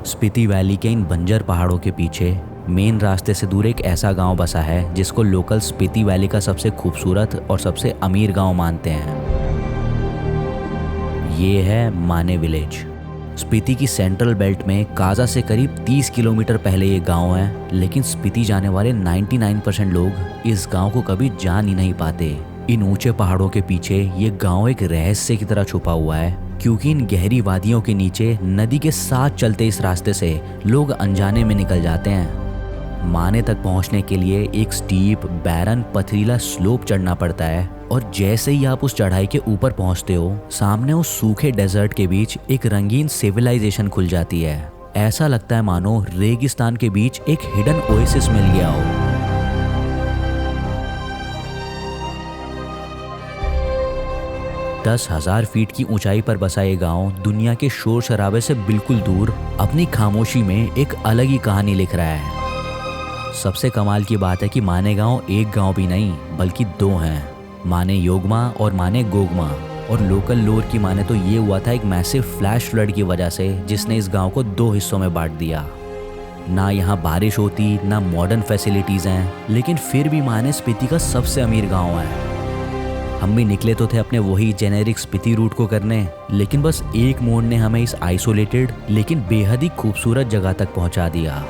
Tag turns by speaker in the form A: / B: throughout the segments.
A: Spiti valley के इन बंजर पहाड़ों के पीछे मेन रास्ते से दूर एक ऐसा गांव बसा है जिसको लोकल स्पीति वैली का सबसे खूबसूरत और सबसे अमीर गांव मानते हैं। ये है माने विलेज। स्पीति की सेंट्रल बेल्ट में काजा से करीब 30 किलोमीटर पहले ये गांव है, लेकिन स्पीति जाने वाले 99% लोग इस गांव को कभी जान ही नहीं पाते। इन ऊंचे पहाड़ों के पीछे ये गांव एक रहस्य की तरह छुपा हुआ है, क्योंकि इन गहरी वादियों के नीचे नदी के साथ चलते इस रास्ते से लोग अनजाने में निकल जाते हैं। माने तक पहुंचने के लिए एक स्टीप बैरन पथरीला स्लोप चढ़ना पड़ता है, और जैसे ही आप उस चढ़ाई के ऊपर पहुंचते हो, सामने उस सूखे डेजर्ट के बीच एक रंगीन सिविलाइजेशन खुल जाती है। ऐसा लगता है मानो रेगिस्तान के बीच एक हिडन ओएसिस मिल गया हो। 10,000 फीट की ऊंचाई पर बसा ये गांव दुनिया के शोर शराबे से बिल्कुल दूर अपनी खामोशी में एक अलग ही कहानी लिख रहा है। सबसे कमाल की बात है कि माने गांव एक गांव भी नहीं बल्कि दो हैं, माने योगमा और माने गोगमा। और लोकल लोर की माने तो ये हुआ था एक मैसिव फ्लैश फ्लड की वजह से, जिसने इस गांव को 2 हिस्सों में बांट दिया। ना यहाँ बारिश होती, ना मॉडर्न फैसिलिटीज हैं, लेकिन फिर भी माने स्पीति का सबसे अमीर गांव है। हम भी निकले तो थे अपने वही जेनेरिक स्पीति रूट को करने, लेकिन बस एक मोड़ ने हमें इस आइसोलेटेड लेकिन बेहद ही खूबसूरत जगह तक पहुंचा दिया।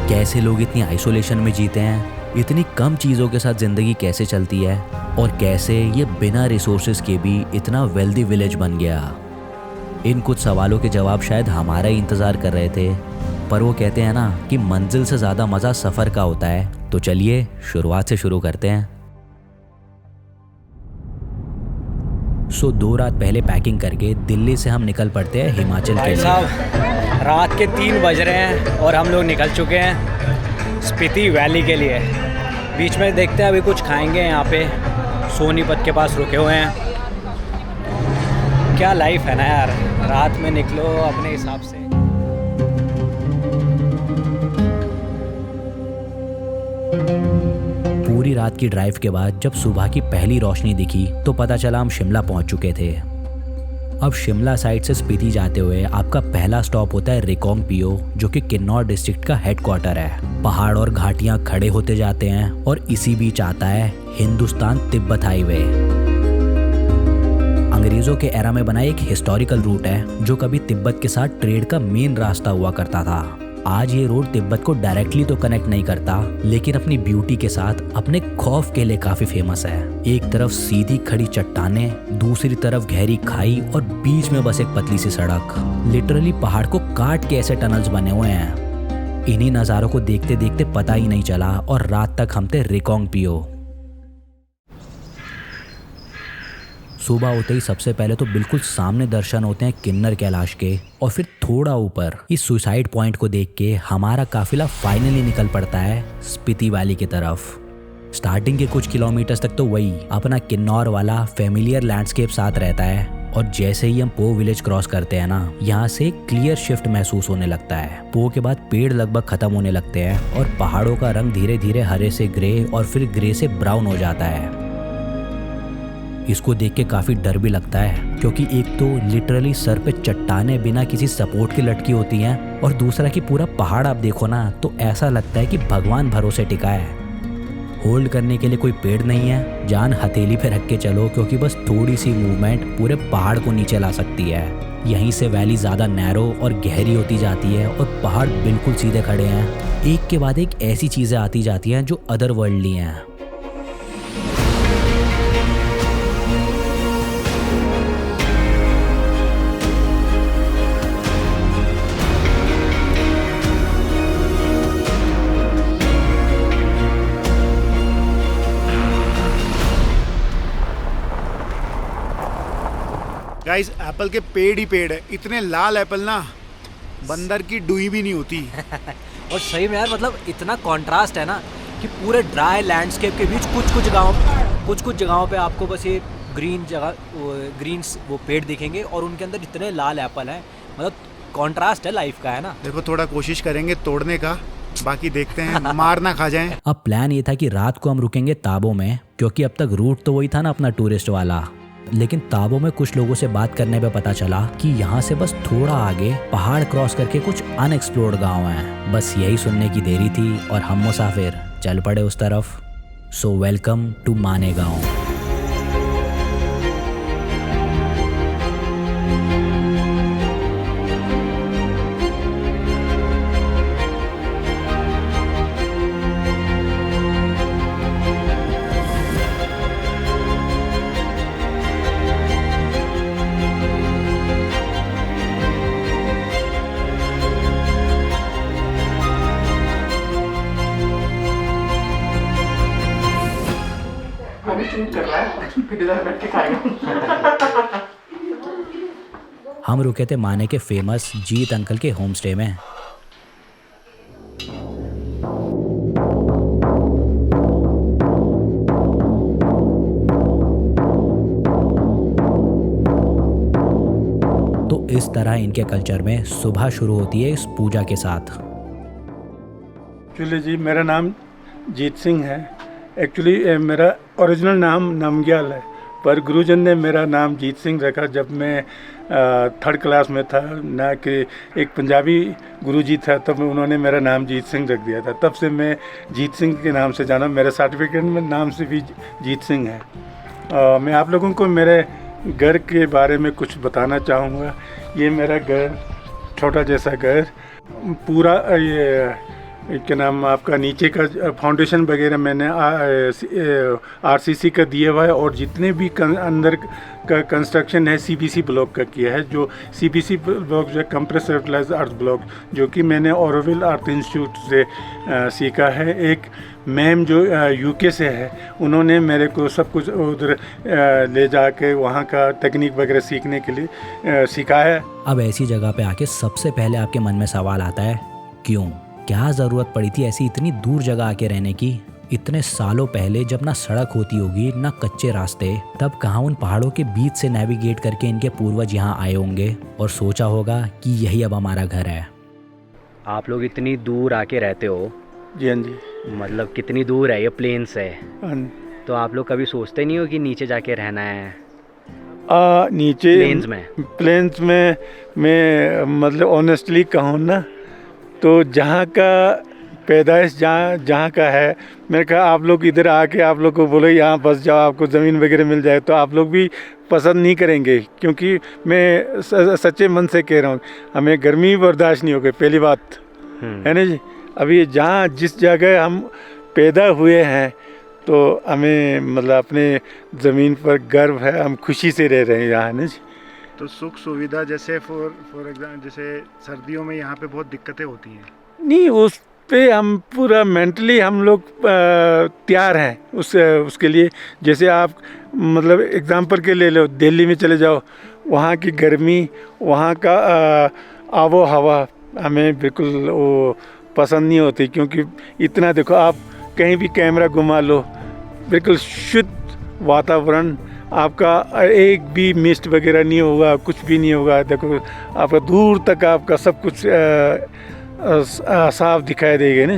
A: कैसे लोग इतनी आइसोलेशन में जीते हैं, इतनी कम चीज़ों के साथ ज़िंदगी कैसे चलती है, और कैसे ये बिना रिसोर्सेज के भी इतना वेल्दी विलेज बन गया। इन कुछ सवालों के जवाब शायद हमारा ही इंतज़ार कर रहे थे, पर वो कहते हैं ना कि मंजिल से ज़्यादा मज़ा सफ़र का होता है। तो चलिए शुरुआत से शुरू करते हैं। 2 रात पहले पैकिंग करके दिल्ली से हम निकल पड़ते हैं हिमाचल के लिए।
B: साहब रात के 3 बज रहे हैं और हम लोग निकल चुके हैं स्पीति वैली के लिए। बीच में देखते हैं अभी कुछ खाएंगे, यहाँ पे सोनीपत के पास रुके हुए हैं। क्या लाइफ है ना यार, रात में निकलो अपने हिसाब से।
A: पूरी रात की ड्राइव के बाद जब सुबह की पहली रोशनी दिखी तो पता चला हम शिमला पहुंच चुके थे। अब शिमला साइड से स्पीति जाते हुए आपका पहला स्टॉप होता है रिकोंग पिओ, जो कि किन्नौर डिस्ट्रिक्ट का हेडक्वार्टर है। पहाड़ और घाटियां खड़े होते जाते हैं और इसी बीच आता है हिंदुस्तान तिब्बत हाईवे। अंग्रेजों के एरा में बना एक हिस्टोरिकल रूट है जो कभी तिब्बत के साथ ट्रेड का मेन रास्ता हुआ करता था। आज ये रोड तिब्बत को डायरेक्टली तो कनेक्ट नहीं करता, लेकिन अपनी ब्यूटी के साथ अपने खौफ के लिए काफी फेमस है। एक तरफ सीधी खड़ी चट्टानें, दूसरी तरफ गहरी खाई और बीच में बस एक पतली सी सड़क। लिटरली पहाड़ को काट के ऐसे टनल्स बने हुए हैं। इन्हीं नज़ारों को देखते देखते पता ही नहीं चला और रात तक हम थे रिकोंग पिओ। सुबह होते ही सबसे पहले तो बिल्कुल सामने दर्शन होते हैं किन्नर कैलाश के, और फिर थोड़ा ऊपर इस सुसाइड पॉइंट को देख के हमारा काफिला फाइनली निकल पड़ता है स्पीति वैली की तरफ। स्टार्टिंग के कुछ किलोमीटर्स तक तो वही अपना किन्नौर वाला फेमिलियर लैंडस्केप साथ रहता है, और जैसे ही हम पो विलेज क्रॉस करते हैं ना, यहाँ से एक क्लियर शिफ्ट महसूस होने लगता है। पो के बाद पेड़ लगभग खत्म होने लगते हैं और पहाड़ों का रंग धीरे धीरे हरे से ग्रे और फिर ग्रे से ब्राउन हो जाता है। इसको देख के काफी डर भी लगता है, क्योंकि एक तो लिटरली सर पे चट्टानें बिना किसी सपोर्ट के लटकी होती हैं, और दूसरा कि पूरा पहाड़ आप देखो ना तो ऐसा लगता है कि भगवान भरोसे टिका है। होल्ड करने के लिए कोई पेड़ नहीं है, जान हथेली पे रख के चलो, क्योंकि बस थोड़ी सी मूवमेंट पूरे पहाड़ को नीचे ला सकती है। यहीं से वैली ज़्यादा नैरो और गहरी होती जाती है और पहाड़ बिल्कुल सीधे खड़े हैं। एक के बाद एक ऐसी चीज़ें आती जाती हैं जो अदर वर्ल्डली हैं।
C: गाइस एप्पल के पेड़ ही पेड़ है, इतने लाल एप्पल ना बंदर की डुई भी नहीं होती।
B: और सही में यार, मतलब इतना कंट्रास्ट है ना कि पूरे ड्राई लैंडस्केप के बीच कुछ कुछ जगहों पे आपको बस ये ग्रीन वो पेड़ दिखेंगे और उनके अंदर इतने लाल एप्पल हैं। मतलब कंट्रास्ट है लाइफ का, है ना।
C: देखो थोड़ा कोशिश करेंगे तोड़ने का, बाकी देखते हैं मार ना खा जाएं।
A: अब प्लान ये था कि रात को हम रुकेंगे ताबो में, क्योंकि अब तक रूट तो वही था ना अपना टूरिस्ट वाला। लेकिन ताबो में कुछ लोगों से बात करने पे पता चला कि यहाँ से बस थोड़ा आगे पहाड़ क्रॉस करके कुछ अनएक्सप्लोर्ड गांव हैं। बस यही सुनने की देरी थी और हम मुसाफिर चल पड़े उस तरफ। सो वेलकम टू माने गांव। हम रुके थे माने के फेमस जीत अंकल के होम स्टे में। तो इस तरह इनके कल्चर में सुबह शुरू होती है इस पूजा के साथ।
D: एक्चुअली जी मेरा नाम जीत सिंह है। एक्चुअली मेरा ओरिजिनल नाम नमग्याल है, पर गुरुजन ने मेरा नाम जीत सिंह रखा जब मैं 3rd क्लास में था। ना कि एक पंजाबी गुरुजी था, तब उन्होंने मेरा नाम जीत सिंह रख दिया था। तब से मैं जीत सिंह के नाम से जाना, मेरे सर्टिफिकेट में नाम से भी जीत सिंह है। मैं आप लोगों को मेरे घर के बारे में कुछ बताना चाहूँगा। ये मेरा घर, छोटा जैसा घर, पूरा ये क्या नाम आपका नीचे का फाउंडेशन वगैरह मैंने आरसीसी का दिया हुआ है, और जितने भी अंदर का कंस्ट्रक्शन है सीपीसी ब्लॉक का किया है। जो सीपीसी ब्लॉक जो है कंप्रेस सर्कुलराइज्ड अर्थ ब्लॉक, जो कि मैंने ऑरोविल अर्थ इंस्टीट्यूट से सीखा है। एक मैम जो यूके से है, उन्होंने मेरे को सब कुछ उधर ले जाके वहाँ का टेक्निक वगैरह सीखने के लिए सिखाया।
A: अब ऐसी जगह पे आके सबसे पहले आपके मन में सवाल आता है, क्यों, क्या ज़रूरत पड़ी थी ऐसी इतनी दूर जगह आके रहने की? इतने सालों पहले जब ना सड़क होती होगी ना कच्चे रास्ते, तब कहाँ उन पहाड़ों के बीच से नेविगेट करके इनके पूर्वज यहाँ आए होंगे और सोचा होगा कि यही अब हमारा घर है।
B: आप लोग इतनी दूर आके रहते हो?
D: जी हाँ जी।
B: मतलब कितनी दूर है ये प्लेन से? तो आप लोग कभी सोचते नहीं हो कि नीचे जाके रहना है?
D: नीचे प्लेन्स में मैं मतलब ऑनेस्टली कहूँ ना, तो जहाँ का पैदाइश जहाँ का है, मैंने कहा आप लोग इधर आके आप लोग को बोले यहाँ बस जाओ, आपको ज़मीन वगैरह मिल जाए, तो आप लोग भी पसंद नहीं करेंगे। क्योंकि मैं सच्चे मन से कह रहा हूँ, हमें गर्मी बर्दाश्त नहीं होगी, पहली बात है ना जी। अभी जहाँ जिस जगह हम पैदा हुए हैं, तो हमें मतलब अपने ज़मीन पर गर्व है, हम खुशी से रह रहे हैं यहाँ, है ना जी।
C: तो सुख सुविधा जैसे फॉर एग्जाम्पल जैसे सर्दियों में यहाँ पे बहुत दिक्कतें होती हैं?
D: नहीं, उस पे हम पूरा मेंटली हम लोग तैयार हैं उसके लिए। जैसे आप मतलब एग्जांपल के ले लो, दिल्ली में चले जाओ, वहाँ की गर्मी, वहाँ का आबो हवा हमें बिल्कुल वो पसंद नहीं होती। क्योंकि इतना देखो, आप कहीं भी कैमरा घुमा लो, बिल्कुल शुद्ध वातावरण, आपका एक भी मिस्ट वगैरह नहीं होगा, कुछ भी नहीं होगा। देखो आपका दूर तक आपका सब कुछ साफ दिखाई देगा ना।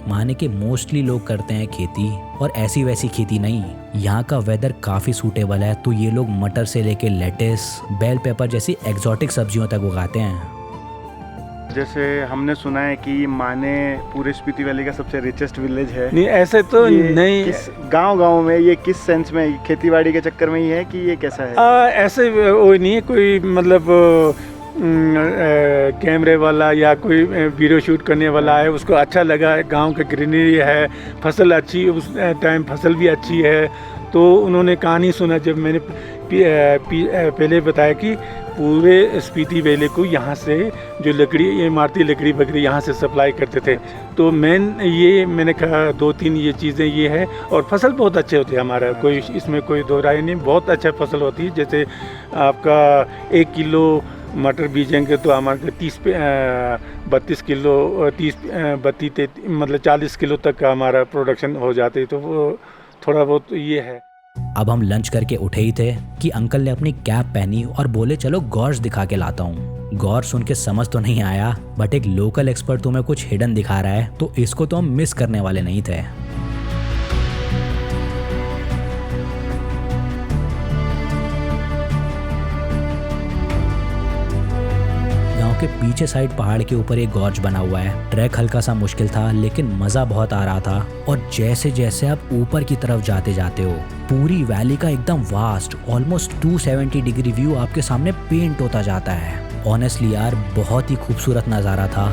A: माने के मोस्टली लोग करते हैं खेती, और ऐसी वैसी खेती नहीं। यहाँ का वेदर काफ़ी सूटेबल है, तो ये लोग मटर से लेके लेटिस, बेल पेपर जैसी एग्जॉटिक सब्जियों तक उगाते हैं।
E: जैसे हमने सुना है कि माने पूरे स्पीति वैली का सबसे रिचेस्ट विलेज है।
D: नहीं, ऐसे तो नहीं।
E: किस गांव में ये किस सेंस में, खेतीबाड़ी के चक्कर में ही है कि ये कैसा है?
D: ऐसे वो नहीं है कोई मतलब कैमरे वाला या कोई वीडियो शूट करने वाला है, उसको अच्छा लगा, गांव का ग्रीनरी है, फसल अच्छी, उस टाइम फसल भी अच्छी है, तो उन्होंने कहानी सुना। जब मैंने पहले बताया कि पूरे स्पीति वैली को यहाँ से जो लकड़ी, ये इमारती लकड़ी वगैरह यहाँ से सप्लाई करते थे, तो मैंने कहा 2-3 ये चीज़ें ये है। और फसल बहुत अच्छे होते हैं हमारा, कोई इसमें कोई दो राय नहीं, बहुत अच्छा फसल होती है। जैसे आपका 1 किलो मटर बीजेंगे तो हमारे 32 किलो 32 मतलब 40 किलो तक का हमारा प्रोडक्शन हो जाते, तो वो थोड़ा बहुत ये है।
A: अब हम लंच करके उठे ही थे कि अंकल ने अपनी कैप पहनी और बोले चलो गॉर्स दिखा के लाता हूँ। गौर सुन के समझ तो नहीं आया, बट एक लोकल एक्सपर्ट तुम्हें कुछ हिडन दिखा रहा है, तो इसको तो हम मिस करने वाले नहीं थे। के पीछे साइड पहाड़ के ऊपर एक गॉर्ज बना हुआ है। ट्रैक हल्का सा मुश्किल था लेकिन मज़ा बहुत आ रहा था। और जैसे जैसे आप ऊपर की तरफ जाते जाते हो पूरी वैली का एकदम वास्ट ऑलमोस्ट 270 डिग्री व्यू आपके सामने पेंट होता जाता है। ऑनेस्टली यार बहुत ही खूबसूरत नज़ारा था।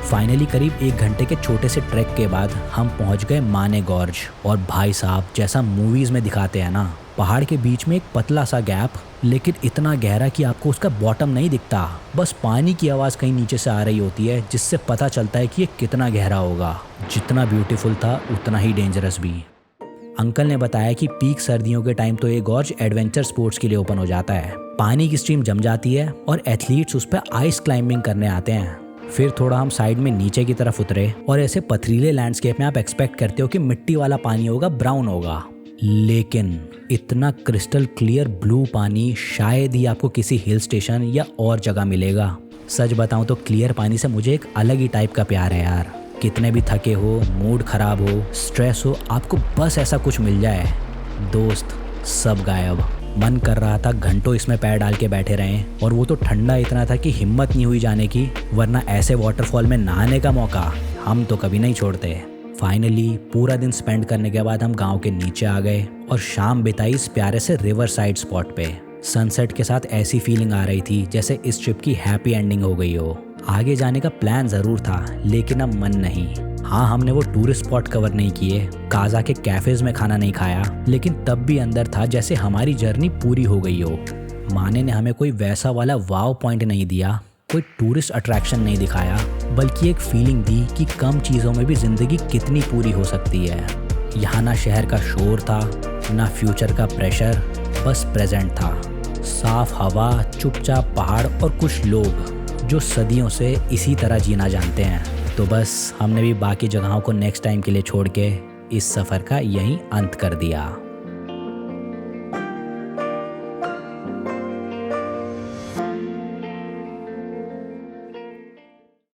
A: फाइनली करीब 1 घंटे के छोटे से ट्रैक के बाद हम पहुंच गए माने गॉर्ज। और भाई साहब जैसा मूवीज़ में दिखाते हैं ना, पहाड़ के बीच में एक पतला सा गैप लेकिन इतना गहरा कि आपको उसका बॉटम नहीं दिखता, बस पानी की आवाज़ कहीं नीचे से आ रही होती है जिससे पता चलता है कि ये कितना गहरा होगा। जितना ब्यूटीफुल था उतना ही डेंजरस भी। अंकल ने बताया कि पीक सर्दियों के टाइम तो ये गॉर्ज एडवेंचर स्पोर्ट्स के लिए ओपन हो जाता है। पानी की स्ट्रीम जम जाती है और एथलीट्स उस पर आइस क्लाइंबिंग करने आते हैं। फिर थोड़ा हम साइड में नीचे की तरफ उतरे और ऐसे पथरीले लैंडस्केप में आप एक्सपेक्ट करते हो कि मिट्टी वाला पानी होगा, ब्राउन होगा, लेकिन इतना क्रिस्टल क्लियर ब्लू पानी शायद ही आपको किसी हिल स्टेशन या और जगह मिलेगा। सच बताऊं तो क्लियर पानी से मुझे एक अलग ही टाइप का प्यार है यार। कितने भी थके हो, मूड खराब हो, स्ट्रेस हो, आपको बस ऐसा कुछ मिल जाए, दोस्त सब गायब। मन कर रहा था घंटों इसमें पैर डाल के बैठे रहें, और वो तो ठंडा इतना था कि हिम्मत नहीं हुई जाने की, वरना ऐसे वाटरफॉल में नहाने का मौका हम तो कभी नहीं छोड़ते। फाइनली पूरा दिन स्पेंड करने के बाद हम गांव के नीचे आ गए और शाम बिताई इस प्यारे से रिवर साइड स्पॉट पे। सनसेट के साथ ऐसी फीलिंग आ रही थी जैसे इस ट्रिप की हैप्पी एंडिंग हो गई हो। आगे जाने का प्लान ज़रूर था लेकिन अब मन नहीं। हाँ, हमने वो टूरिस्ट स्पॉट कवर नहीं किए, काजा के कैफेज में खाना नहीं खाया, लेकिन तब भी अंदर था जैसे हमारी जर्नी पूरी हो गई हो। माने ने हमें कोई वैसा वाला वाव पॉइंट नहीं दिया, कोई टूरिस्ट अट्रैक्शन नहीं दिखाया, बल्कि एक फीलिंग दी कि कम चीज़ों में भी ज़िंदगी कितनी पूरी हो सकती है। यहाँ ना शहर का शोर था, ना फ्यूचर का प्रेशर, बस प्रेजेंट था। साफ हवा, चुपचाप पहाड़ और कुछ लोग जो सदियों से इसी तरह जीना जानते हैं। तो बस हमने भी बाकी जगहों को नेक्स्ट टाइम के लिए छोड़ के इस सफ़र का यहीं अंत कर दिया।